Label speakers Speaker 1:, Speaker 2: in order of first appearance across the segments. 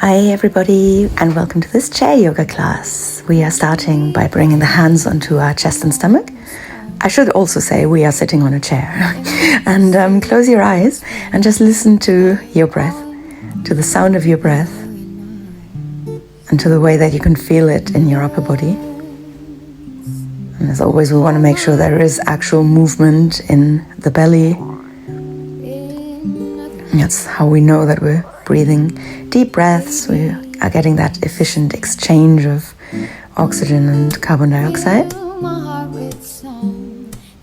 Speaker 1: Hi everybody, and welcome to this chair yoga class. We are starting by bringing the hands onto our chest and stomach. I should also say we are sitting on a chair. And close your eyes and just listen to your breath, to the sound of your breath, and to the way that you can feel it in your upper body. And as always, we want to make sure there is actual movement in the belly. That's how we know that we're breathing deep breaths. We are getting that efficient exchange of oxygen and carbon dioxide.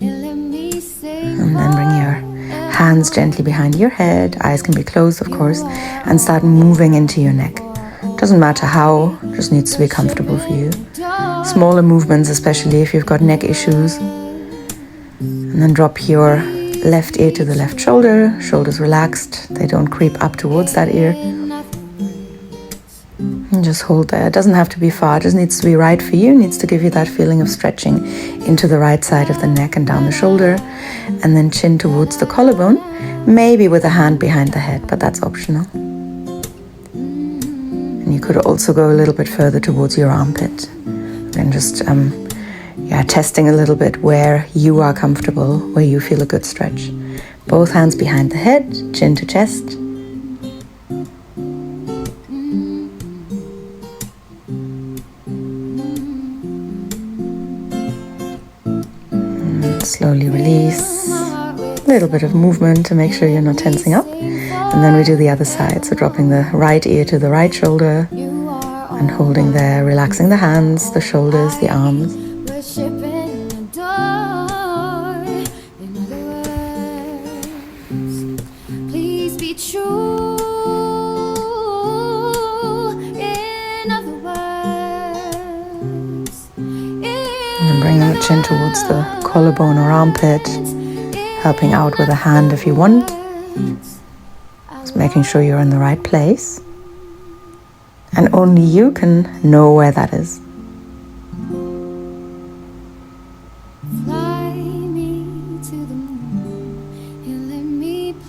Speaker 1: And then bring your hands gently behind your head. Eyes can be closed, of course, and start moving into your neck. Doesn't matter how, just needs to be comfortable for you. Smaller movements, especially if you've got neck issues. And then drop your left ear to the left shoulder, shoulders relaxed, they don't creep up towards that ear. And just hold there. It doesn't have to be far, it just needs to be right for you, it needs to give you that feeling of stretching into the right side of the neck and down the shoulder, and then chin towards the collarbone, maybe with a hand behind the head, but that's optional. And you could also go a little bit further towards your armpit and just testing a little bit where you are comfortable, where you feel a good stretch. Both hands behind the head, chin to chest. And slowly release. A little bit of movement to make sure you're not tensing up. And then we do the other side, so dropping the right ear to the right shoulder and holding there, relaxing the hands, the shoulders, the arms. And bring the chin towards the collarbone or armpit, helping out with a hand if you want. Just making sure you're in the right place. And only you can know where that is.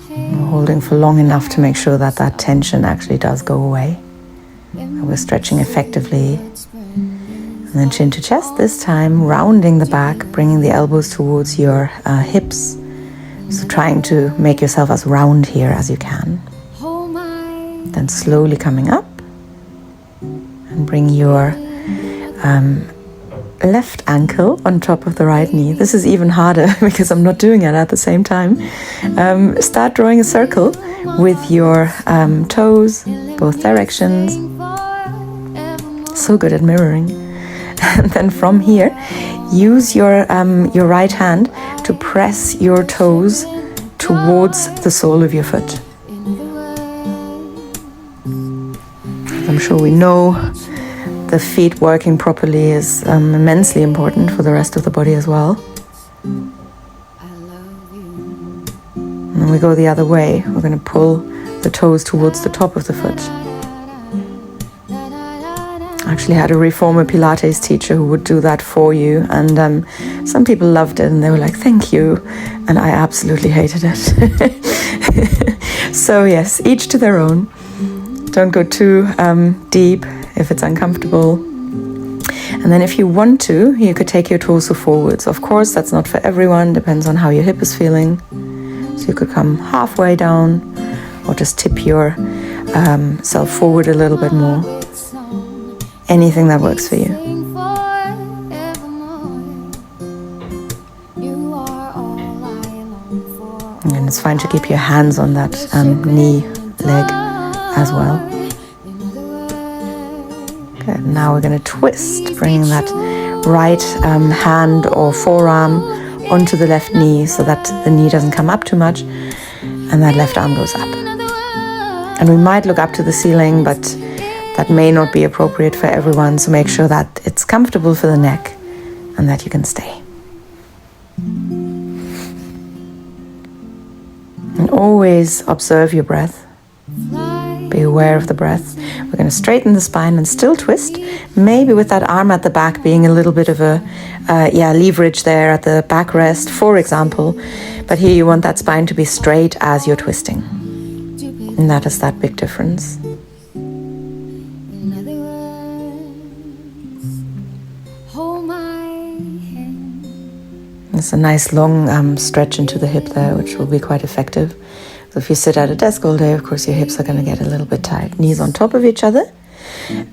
Speaker 1: We're holding for long enough to make sure that that tension actually does go away. And we're stretching effectively. And then chin to chest this time, rounding the back, bringing the elbows towards your hips. So trying to make yourself as round here as you can. Then slowly coming up. And bring your left ankle on top of the right knee. This is even harder because I'm not doing it at the same time. Start drawing a circle with your toes, both directions. So good at mirroring. And then from here, use your right hand to press your toes towards the sole of your foot. I'm sure we know the feet working properly is immensely important for the rest of the body as well. And we go the other way. We're going to pull the toes towards the top of the foot. I actually had a reformer Pilates teacher who would do that for you, and some people loved it and they were like, thank you, and I absolutely hated it. So yes, each to their own. Don't go too deep if it's uncomfortable. And then if you want to, you could take your torso forwards. Of course, that's not for everyone, depends on how your hip is feeling. So you could come halfway down or just tip your self forward a little bit more. Anything that works for you. And it's fine to keep your hands on that knee, leg as well. Good. Now we're going to twist, bringing that right hand or forearm onto the left knee so that the knee doesn't come up too much and that left arm goes up. And we might look up to the ceiling, but that may not be appropriate for everyone, so make sure that it's comfortable for the neck and that you can stay. And always observe your breath. Be aware of the breath. We're going to straighten the spine and still twist, maybe with that arm at the back being a little bit of a leverage there at the backrest, for example. But here you want that spine to be straight as you're twisting. And that is that big difference. It's a nice long stretch into the hip there, which will be quite effective. So if you sit at a desk all day, of course, your hips are going to get a little bit tight. Knees on top of each other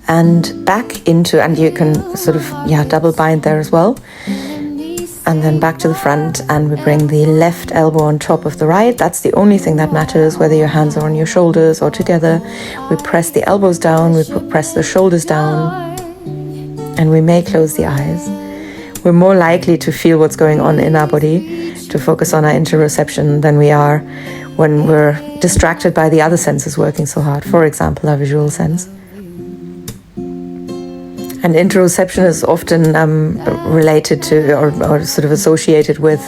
Speaker 1: and back into, and you can sort of, double bind there as well. And then back to the front, and we bring the left elbow on top of the right. That's the only thing that matters, whether your hands are on your shoulders or together. We press the elbows down, we press the shoulders down, and we may close the eyes. We're more likely to feel what's going on in our body, to focus on our interoception, than we are when we're distracted by the other senses working so hard. For example, our visual sense. And interoception is often related to or sort of associated with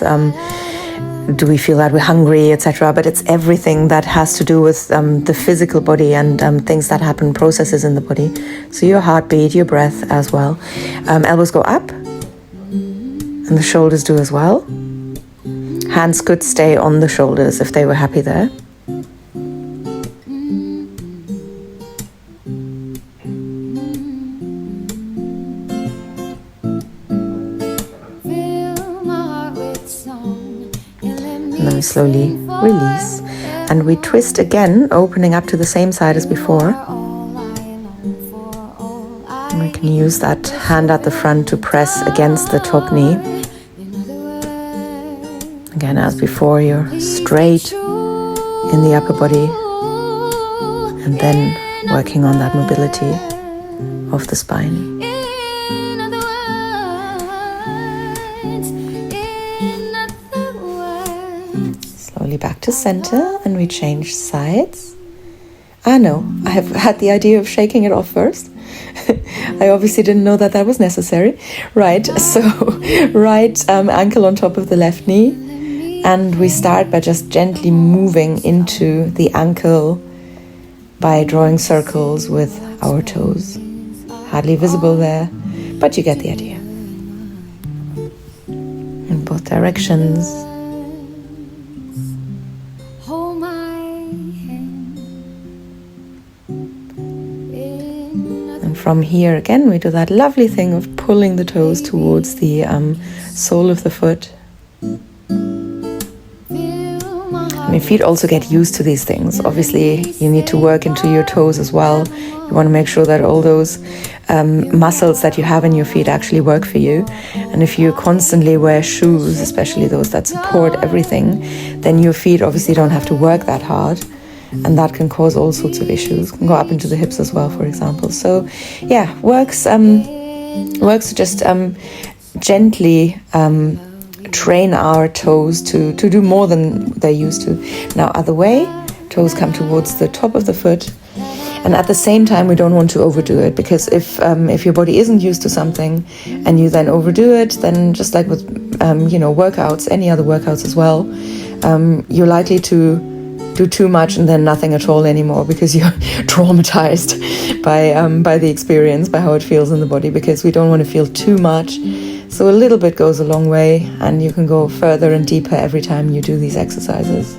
Speaker 1: do we feel that we're hungry, etc. But it's everything that has to do with the physical body and things that happen, processes in the body. So your heartbeat, your breath as well. Elbows go up and the shoulders do as well. Hands could stay on the shoulders if they were happy there. And then we slowly release, and we twist again, opening up to the same side as before. And we can use that hand at the front to press against the top knee. Again, as before, you're straight in the upper body, and then working on that mobility of the spine. Back to center, and we change sides. No, I have had the idea of shaking it off first. I obviously didn't know that was necessary. Right, so right ankle on top of the left knee, and we start by just gently moving into the ankle by drawing circles with our toes. Hardly visible there, but you get the idea. In both directions. From here again, we do that lovely thing of pulling the toes towards the sole of the foot. Feet also get used to these things. Obviously, you need to work into your toes as well. You want to make sure that all those muscles that you have in your feet actually work for you. And if you constantly wear shoes, especially those that support everything, then your feet obviously don't have to work that hard. And that can cause all sorts of issues. Can go up into the hips as well, for example. So, works to just gently train our toes to do more than they're used to. Now, other way, toes come towards the top of the foot. And at the same time, we don't want to overdo it, because if your body isn't used to something and you then overdo it, then just like with workouts, any other workouts as well, you're likely to do too much and then nothing at all anymore, because you're traumatized by the experience, by how it feels in the body, because we don't want to feel too much. So a little bit goes a long way, and you can go further and deeper every time you do these exercises.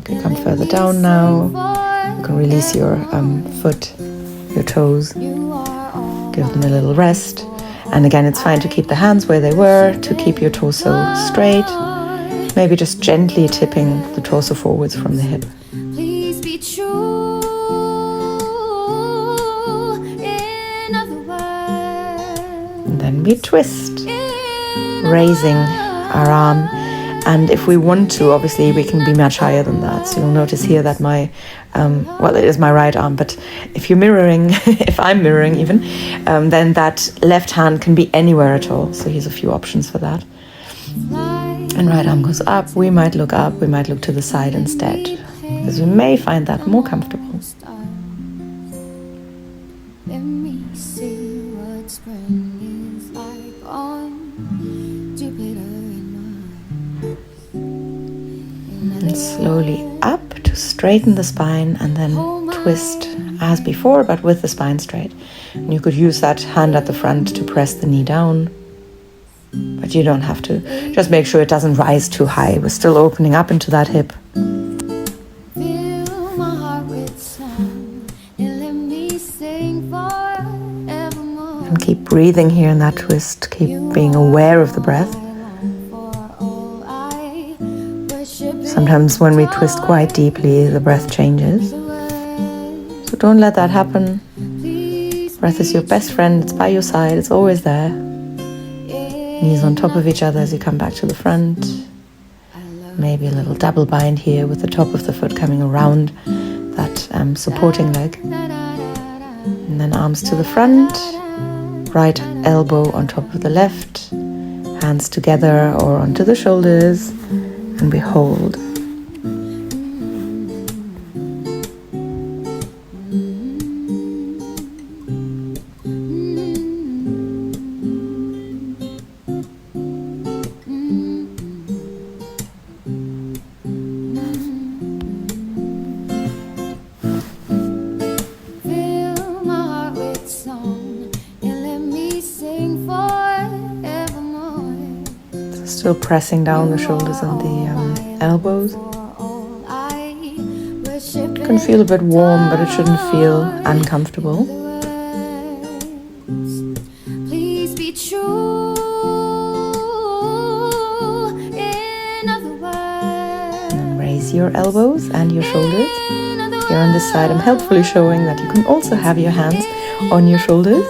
Speaker 1: Okay, come further down now. You can release your foot, your toes, give them a little rest. And again, it's fine to keep the hands where they were, to keep your torso straight. Maybe just gently tipping the torso forwards from the hip. Please be true. In other words. And then we twist, raising our arm. And if we want to, obviously, we can be much higher than that. So you'll notice here that my, it is my right arm, but if you're mirroring, if I'm mirroring even, then that left hand can be anywhere at all. So here's a few options for that. And right arm goes up, we might look to the side instead, because we may find that more comfortable. Let me see what spring is like on Jupiter and Mars. And slowly up to straighten the spine, and then twist as before, but with the spine straight. And you could use that hand at the front to press the knee down, but you don't have to. Just make sure it doesn't rise too high. We're still opening up into that hip. And Keep breathing here in that twist. Keep being aware of the breath. Sometimes when we twist quite deeply, the breath changes. So don't let that happen. Breath is your best friend. It's by your side. It's always there. Knees on top of each other as you come back to the front. Maybe a little double bind here with the top of the foot coming around that supporting leg. And then arms to the front. Right elbow on top of the left. Hands together or onto the shoulders. And we hold. Still pressing down the shoulders and the elbows. It can feel a bit warm, but it shouldn't feel uncomfortable. Please be true. And then raise your elbows and your shoulders. Here on this side, I'm helpfully showing that you can also have your hands on your shoulders.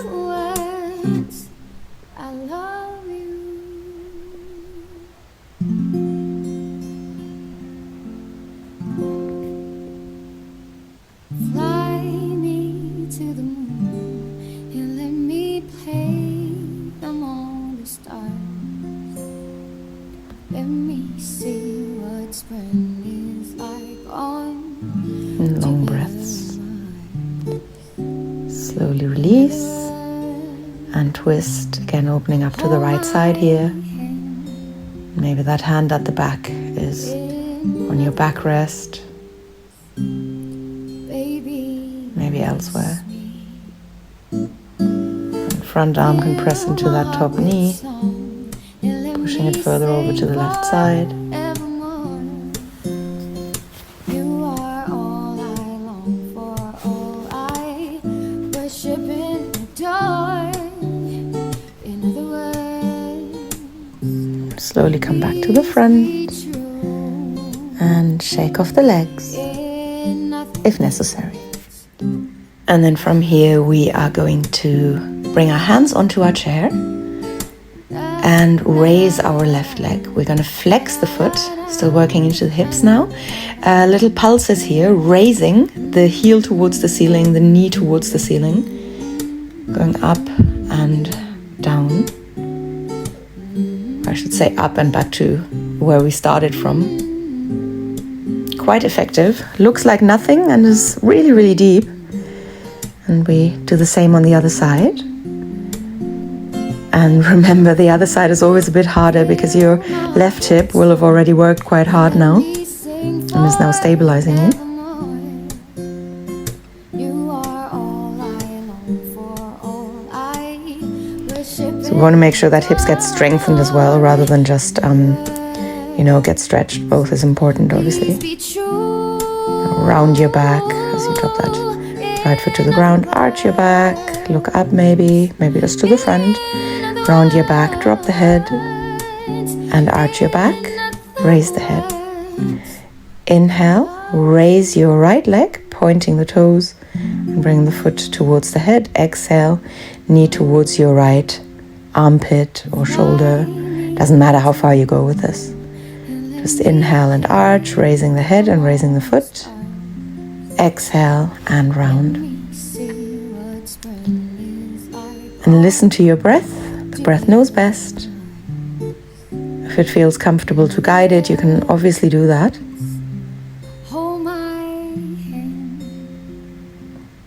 Speaker 1: And long breaths. Slowly release and twist, again opening up to the right side here. Maybe that hand at the back is on your backrest, maybe elsewhere. And front arm can press into that top knee, pushing it further over to the left side. Slowly come back to the front and shake off the legs if necessary. And then from here we are going to bring our hands onto our chair and raise our left leg. We're going to flex the foot, still working into the hips now. Little pulses here, raising the heel towards the ceiling, the knee towards the ceiling, going up and down. I should say up and back to where we started from. Quite effective. Looks like nothing and is really, really deep. And we do the same on the other side. And remember, the other side is always a bit harder because your left hip will have already worked quite hard now and is now stabilizing you. So we want to make sure that hips get strengthened as well, rather than just, get stretched. Both is important, obviously. Round your back as you drop that right foot to the ground. Arch your back, look up maybe just to the front. Round your back, drop the head, and arch your back, raise the head. Inhale, raise your right leg, pointing the toes, and bring the foot towards the head. Exhale, knee towards your right armpit or shoulder. Doesn't matter how far you go with this. Just inhale and arch, raising the head and raising the foot. Exhale and round. And listen to your breath. The breath knows best. If it feels comfortable to guide it, you can obviously do that.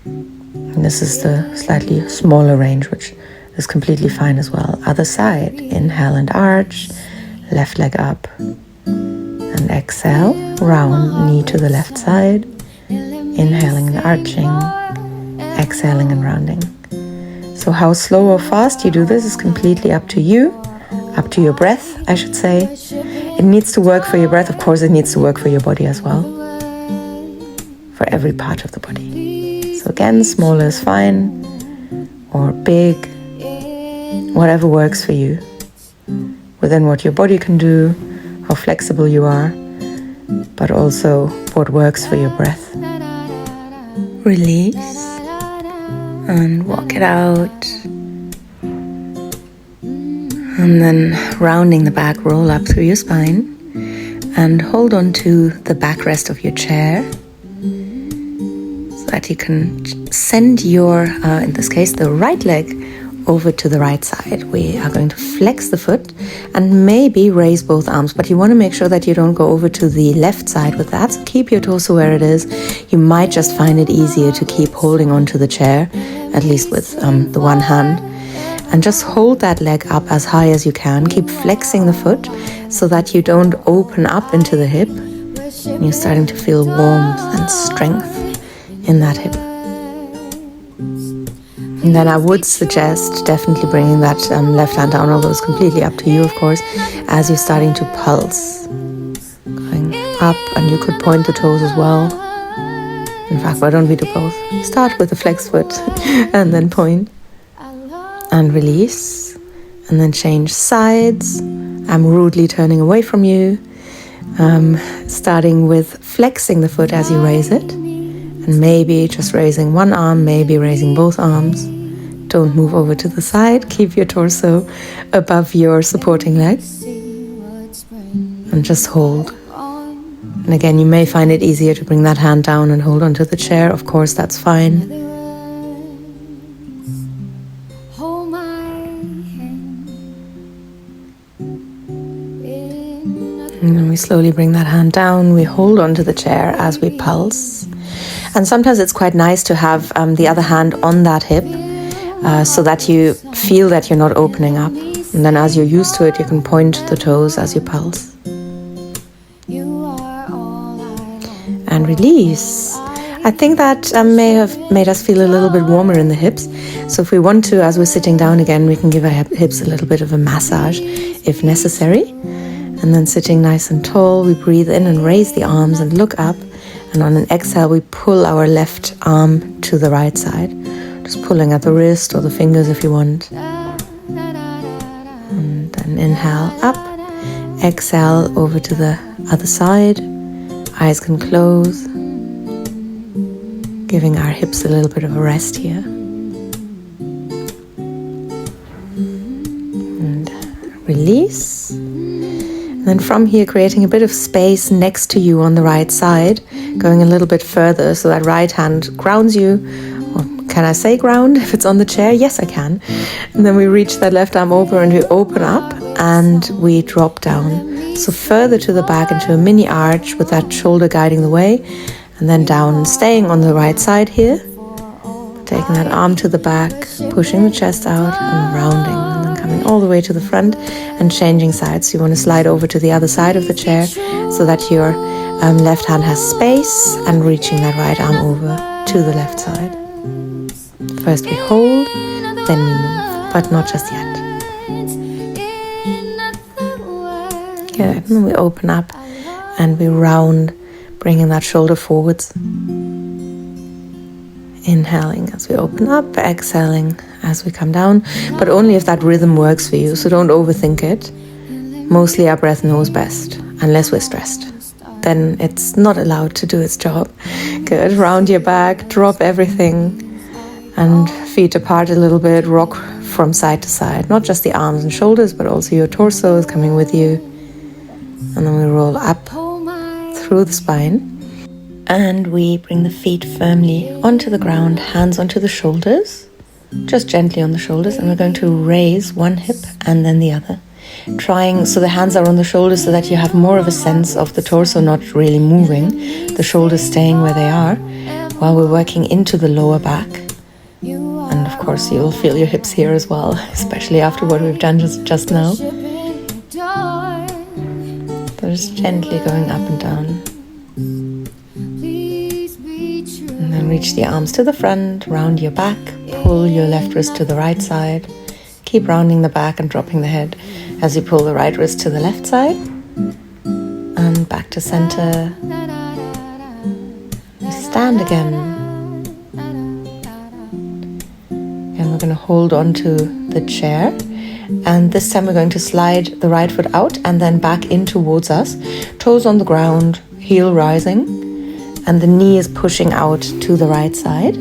Speaker 1: And this is the slightly smaller range, which is completely fine as well. Other side, inhale and arch, left leg up. And exhale, round, knee to the left side. Inhaling and arching, exhaling and rounding. So how slow or fast you do this is completely up to you, up to your breath, I should say. It needs to work for your breath. Of course, it needs to work for your body as well, for every part of the body. So again, smaller is fine, or big, whatever works for you, within what your body can do, how flexible you are, but also what works for your breath. Release and walk it out. And then rounding the back, roll up through your spine and hold on to the backrest of your chair so that you can send your, in this case, the right leg over to the right side. We are going to flex the foot and maybe raise both arms, but you want to make sure that you don't go over to the left side with that. So keep your torso where it is. You might just find it easier to keep holding onto the chair, at least with the one hand. And just hold that leg up as high as you can. Keep flexing the foot so that you don't open up into the hip. And you're starting to feel warmth and strength in that hip. And then I would suggest definitely bringing that left hand down, although it's completely up to you, of course, as you're starting to pulse. Going up, and you could point the toes as well. In fact, why don't we do both? Start with the flexed foot and then point. And release, and then change sides. I'm rudely turning away from you, starting with flexing the foot as you raise it, and maybe just raising one arm, maybe raising both arms. Don't move over to the side, keep your torso above your supporting leg, and just hold. And again, you may find it easier to bring that hand down and hold onto the chair. Of course, that's fine. And then we slowly bring that hand down. We hold onto the chair as we pulse. And sometimes it's quite nice to have the other hand on that hip so that you feel that you're not opening up. And then as you're used to it, you can point the toes as you pulse. And release. I think that may have made us feel a little bit warmer in the hips. So if we want to, as we're sitting down again, we can give our hips a little bit of a massage if necessary. And then sitting nice and tall, we breathe in and raise the arms and look up. And on an exhale, we pull our left arm to the right side. Just pulling at the wrist or the fingers if you want. And then inhale up. Exhale over to the other side. Eyes can close. Giving our hips a little bit of a rest here. And release. Then from here, creating a bit of space next to you on the right side, going a little bit further so that right hand grounds you. Or can I say ground if it's on the chair? Yes, I can. And then we reach that left arm over and we open up and we drop down. So further to the back into a mini arch with that shoulder guiding the way, and then down, staying on the right side here. Taking that arm to the back, pushing the chest out and rounding. Coming all the way to the front and changing sides. So you want to slide over to the other side of the chair so that your left hand has space and reaching that right arm over to the left side. First we hold, then we move, but not just yet. Good, and then we open up and we round, bringing that shoulder forwards. Inhaling as we open up, exhaling as we come down, but only if that rhythm works for you, so don't overthink it. Mostly our breath knows best, unless we're stressed. Then it's not allowed to do its job. Good, round your back, drop everything, and feet apart a little bit, rock from side to side. Not just the arms and shoulders, but also your torso is coming with you. And then we roll up through the spine. And we bring the feet firmly onto the ground, hands onto the shoulders, just gently on the shoulders, and we're going to raise one hip and then the other. Trying so the hands are on the shoulders so that you have more of a sense of the torso not really moving, the shoulders staying where they are, while we're working into the lower back. And of course you'll feel your hips here as well, especially after what we've done just now. So just gently going up and down. And then reach the arms to the front, round your back, pull your left wrist to the right side. Keep rounding the back and dropping the head as you pull the right wrist to the left side. And back to center. We stand again. And we're going to hold on to the chair And this time we're going to slide the right foot out and then back in towards us. Toes on the ground, heel rising, and the knee is pushing out to the right side.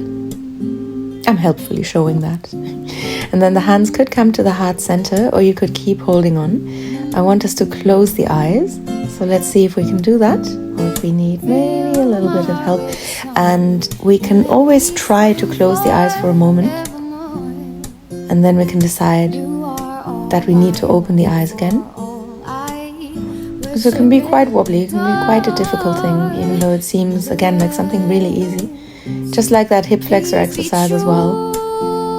Speaker 1: I'm helpfully showing that. And then the hands could come to the heart center, or you could keep holding on. I want us to close the eyes. So let's see if we can do that, or if we need maybe a little bit of help. And we can always try to close the eyes for a moment. And then we can decide that we need to open the eyes again. So it can be quite wobbly, it can be quite a difficult thing, even though it seems, again, like something really easy. Just like that hip flexor exercise as well.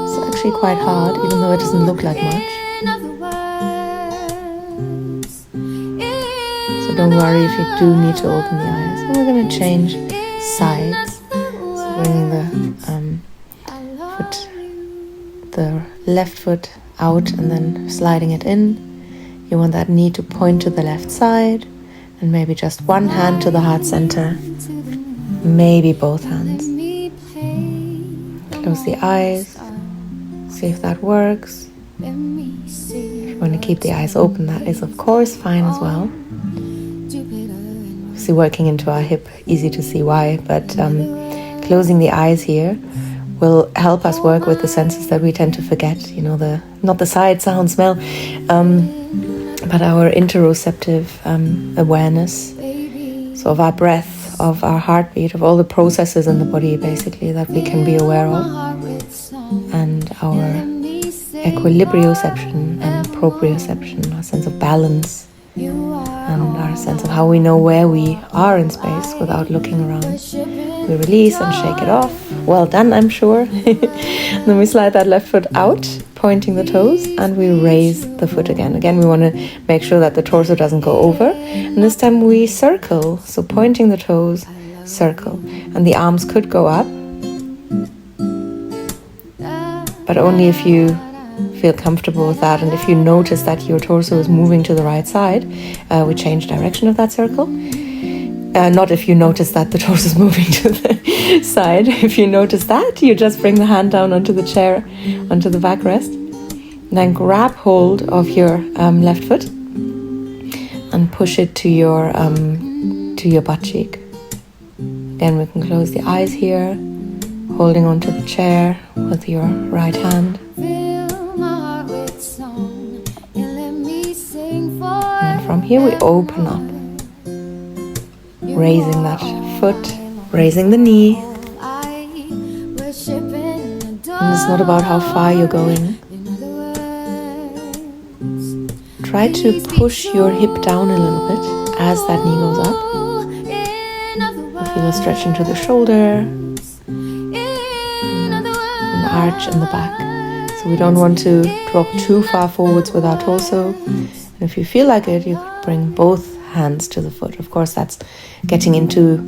Speaker 1: It's actually quite hard, even though it doesn't look like much. So don't worry if you do need to open the eyes. And we're going to change sides. So bringing the left foot out and then sliding it in. You want that knee to point to the left side, and maybe just one hand to the heart center, maybe both hands. Close the eyes, see if that works. If you want to keep the eyes open, that is of course fine as well. See, working into our hip, easy to see why, but closing the eyes here will help us work with the senses that we tend to forget, you know, not the sight, sound, smell, but our interoceptive awareness, so of our breath, of our heartbeat, of all the processes in the body, basically, that we can be aware of, and our equilibrioception and proprioception, our sense of balance, and our sense of how we know where we are in space without looking around. We release and shake it off. Well done, I'm sure. Then we slide that left foot out, pointing the toes, and we raise the foot again. Again, we want to make sure that the torso doesn't go over. And this time we circle, so pointing the toes, circle. And the arms could go up, but only if you feel comfortable with that, and if you notice that your torso is moving to the right side, we change direction of that circle. Not if you notice that the torso is moving to the side. If you notice that, you just bring the hand down onto the chair, onto the backrest. Then grab hold of your left foot and push it to your butt cheek. Then we can close the eyes here, holding onto the chair with your right hand. And from here we open up, raising that foot, raising the knee. And it's not about how far you're going. Try to push your hip down a little bit as that knee goes up. Feel a stretch into the shoulder, an arch in the back. So we don't want to drop too far forwards with our torso. And if you feel like it, you could bring both hands to the foot. Of course, that's getting into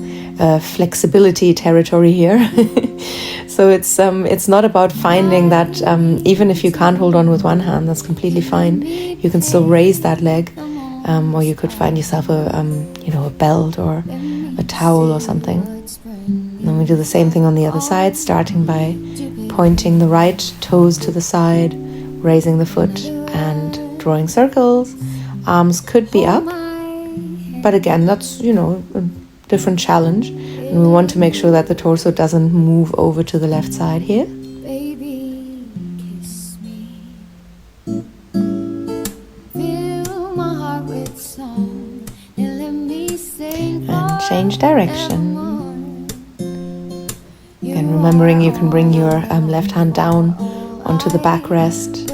Speaker 1: flexibility territory here. So it's not about finding that even if you can't hold on with one hand, that's completely fine. You can still raise that leg, or you could find yourself a belt or a towel or something. And then we do the same thing on the other side, starting by pointing the right toes to the side, raising the foot and drawing circles. Arms could be up, but again, that's, a different challenge. And we want to make sure that the torso doesn't move over to the left side here.
Speaker 2: Baby, kiss me. Fill my heart with song and let me sing.
Speaker 1: And change direction. Again, remembering you can bring your left hand down onto the backrest.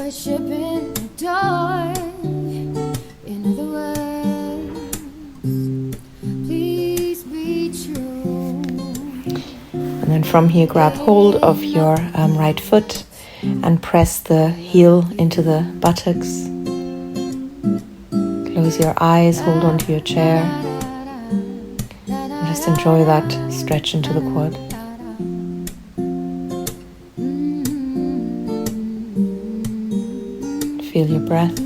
Speaker 1: And then from here, grab hold of your right foot and press the heel into the buttocks. Close your eyes, hold onto your chair, and just enjoy that stretch into the quad. Feel your breath.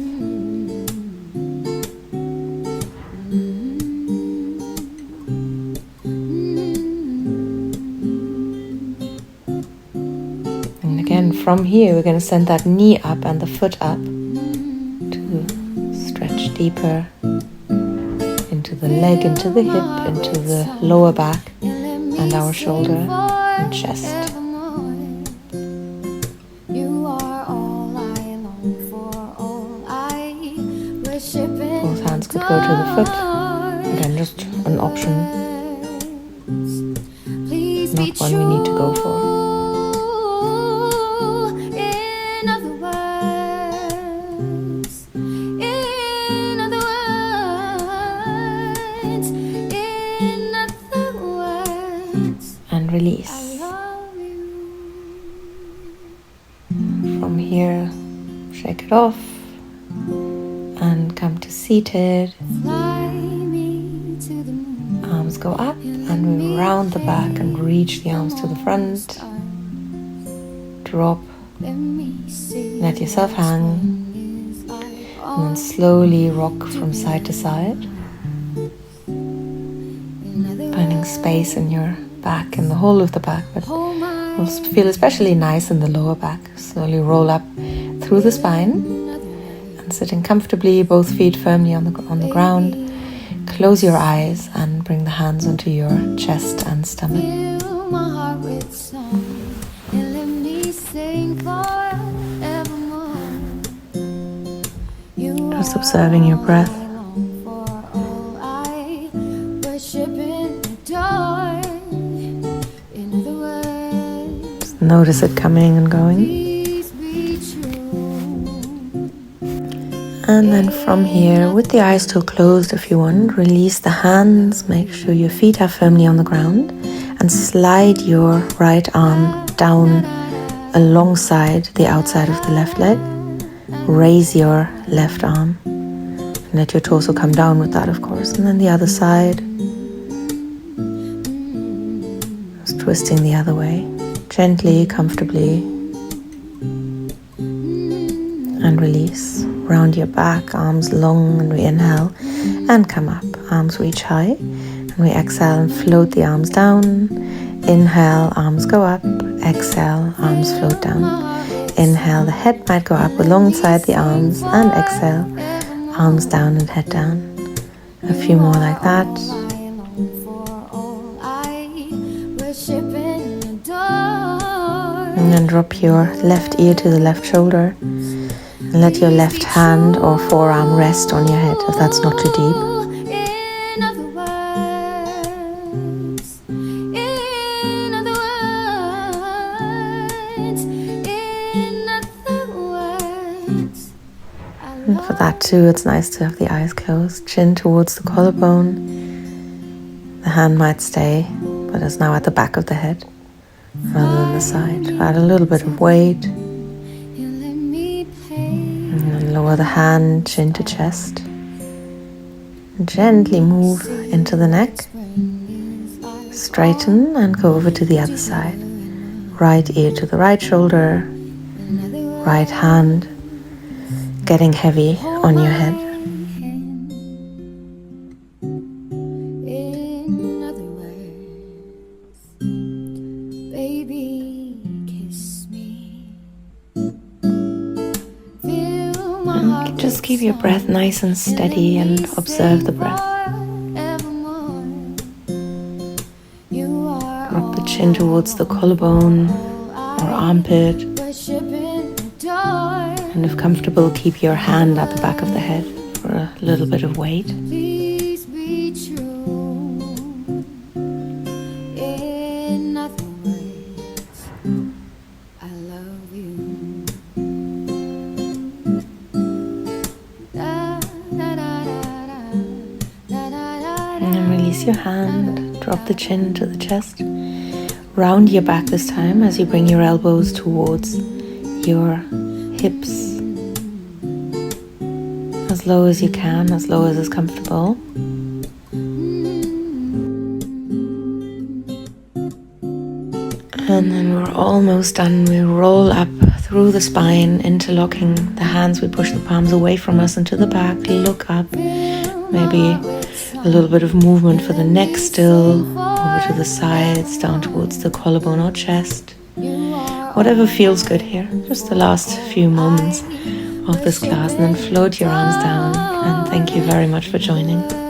Speaker 1: From here, we're going to send that knee up and the foot up. deeper into the leg, into the hip, into the lower back, and our shoulder and chest. Both hands could go to the foot. Again, just an option, not one we need to go for. And release. From here, shake it off and come to seated. Arms go up and we round the back and reach the arms to the front. Drop, let yourself hang, and then slowly rock from side to side, finding space in your back, in the whole of the back, but will feel especially nice in the lower back. Slowly roll up through the spine and sitting comfortably, both feet firmly on the ground. Close your eyes and bring the hands onto your chest and stomach. Just observing your breath. Just notice it coming and going. And then from here, with the eyes still closed if you want, release the hands, make sure your feet are firmly on the ground, and slide your right arm down alongside the outside of the left leg. Raise your left arm, and let your torso come down with that, of course. And then the other side, just twisting the other way, gently, comfortably, and release. Round your back, arms long, and we inhale and come up. Arms reach high, and we exhale and float the arms down. Inhale, arms go up. Exhale, arms float down. Inhale, the head might go up alongside the arms, and exhale, arms down and head down. A few more like that. And then drop your left ear to the left shoulder. And let your left hand or forearm rest on your head if that's not too deep. And for that too, it's nice to have the eyes closed, chin towards the collarbone. The hand might stay, but it's now at the back of the head rather than the side. Add a little bit of weight. Lower the hand, chin to chest. Gently move into the neck. Straighten and go over to the other side. Right ear to the right shoulder. Right hand getting heavy on your head. Just keep your breath nice and steady and observe the breath. Drop the chin towards the collarbone or armpit. And if comfortable, keep your hand at the back of the head for a little bit of weight. Your hand, drop the chin to the chest, round your back this time as you bring your elbows towards your hips, as low as you can, as low as is comfortable. And then we're almost done. We roll up through the spine, interlocking the hands. We push the palms away from us into the back, look up, maybe a little bit of movement for the neck still, over to the sides, down towards the collarbone or chest. Whatever feels good here. Just the last few moments of this class, and then float your arms down. And thank you very much for joining.